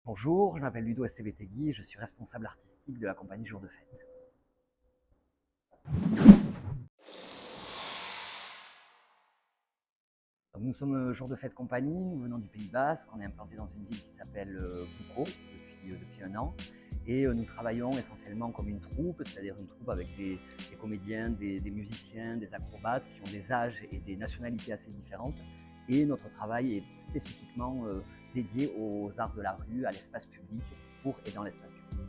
Bonjour, je m'appelle Ludo Estebetegui et je suis responsable artistique de la compagnie Jour de Fête. Donc, nous sommes Jour de Fête Compagnie, nous venons du Pays Basque, on est implanté dans une ville qui s'appelle Boucau depuis un an. Et nous travaillons essentiellement comme une troupe, c'est-à-dire une troupe avec des comédiens, des musiciens, des acrobates qui ont des âges et des nationalités assez différentes. Et notre travail est spécifiquement dédié aux arts de la rue, à l'espace public, pour et dans l'espace public.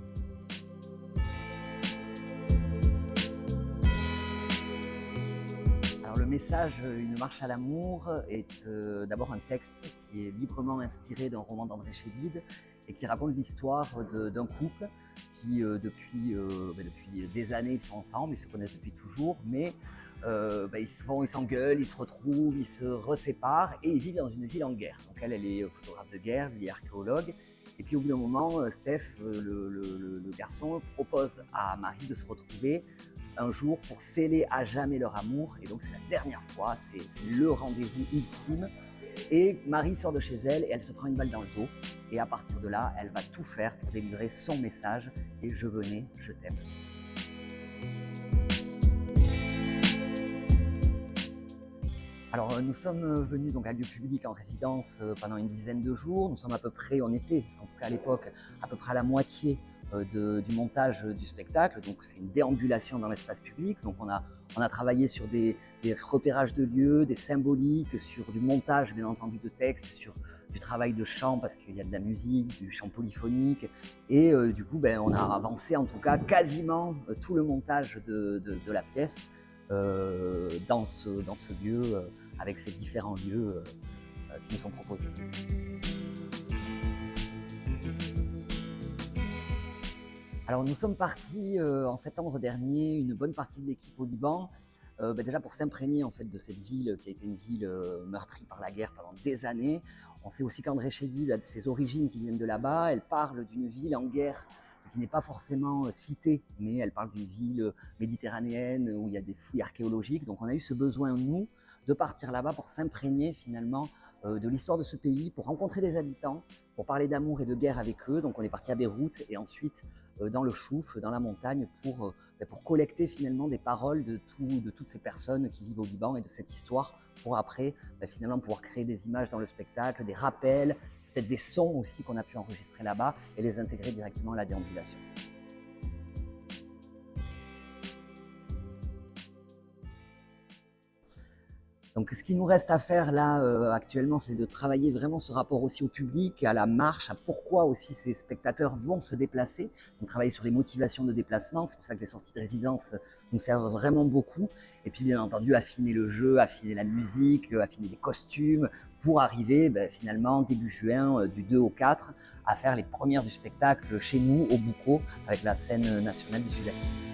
Alors le message Une marche à l'amour est d'abord un texte qui est librement inspiré d'un roman d'André Chédid et qui raconte l'histoire d'un couple qui depuis des années ils sont ensemble, ils se connaissent depuis toujours, mais ils s'engueulent, ils se retrouvent, ils se reséparent et ils vivent dans une ville en guerre. Donc elle est photographe de guerre, lui est archéologue. Et puis au bout d'un moment, Steph, le garçon, propose à Marie de se retrouver un jour pour sceller à jamais leur amour. Et donc c'est la dernière fois, c'est le rendez-vous ultime. Et Marie sort de chez elle et elle se prend une balle dans le dos. Et à partir de là, elle va tout faire pour délivrer son message qui est « Je venais, je t'aime ». Alors nous sommes venus donc à lieu public en résidence pendant une dizaine de jours. Nous sommes à peu près, on était en tout cas à l'époque, à peu près à la moitié du montage du spectacle. Donc c'est une déambulation dans l'espace public. Donc on a travaillé sur des repérages de lieux, des symboliques, sur du montage bien entendu de textes, sur du travail de chant parce qu'il y a de la musique, du chant polyphonique. Et du coup on a avancé en tout cas quasiment tout le montage de la pièce. Dans ce lieu, avec ces différents lieux qui nous sont proposés. Alors nous sommes partis en septembre dernier, une bonne partie de l'équipe au Liban, déjà pour s'imprégner en fait de cette ville qui a été une ville meurtrie par la guerre pendant des années. On sait aussi qu'André Chédid a ses origines qui viennent de là-bas. Elle parle d'une ville en guerre qui n'est pas forcément citée, mais elle parle d'une ville méditerranéenne où il y a des fouilles archéologiques. Donc on a eu ce besoin, nous, de partir là-bas pour s'imprégner finalement de l'histoire de ce pays, pour rencontrer des habitants, pour parler d'amour et de guerre avec eux. Donc on est parti à Beyrouth et ensuite dans le Chouf, dans la montagne, pour collecter finalement des paroles de toutes ces personnes qui vivent au Liban et de cette histoire, pour après finalement pouvoir créer des images dans le spectacle, des rappels, peut-être des sons aussi qu'on a pu enregistrer là-bas et les intégrer directement à la déambulation. Donc ce qui nous reste à faire là actuellement, c'est de travailler vraiment ce rapport aussi au public, à la marche, à pourquoi aussi ces spectateurs vont se déplacer. Donc travailler sur les motivations de déplacement, c'est pour ça que les sorties de résidence nous servent vraiment beaucoup. Et puis bien entendu affiner le jeu, affiner la musique, affiner les costumes, pour arriver finalement début juin, du 2 au 4, à faire les premières du spectacle chez nous, au Boucau, avec la scène nationale du Sud-Est.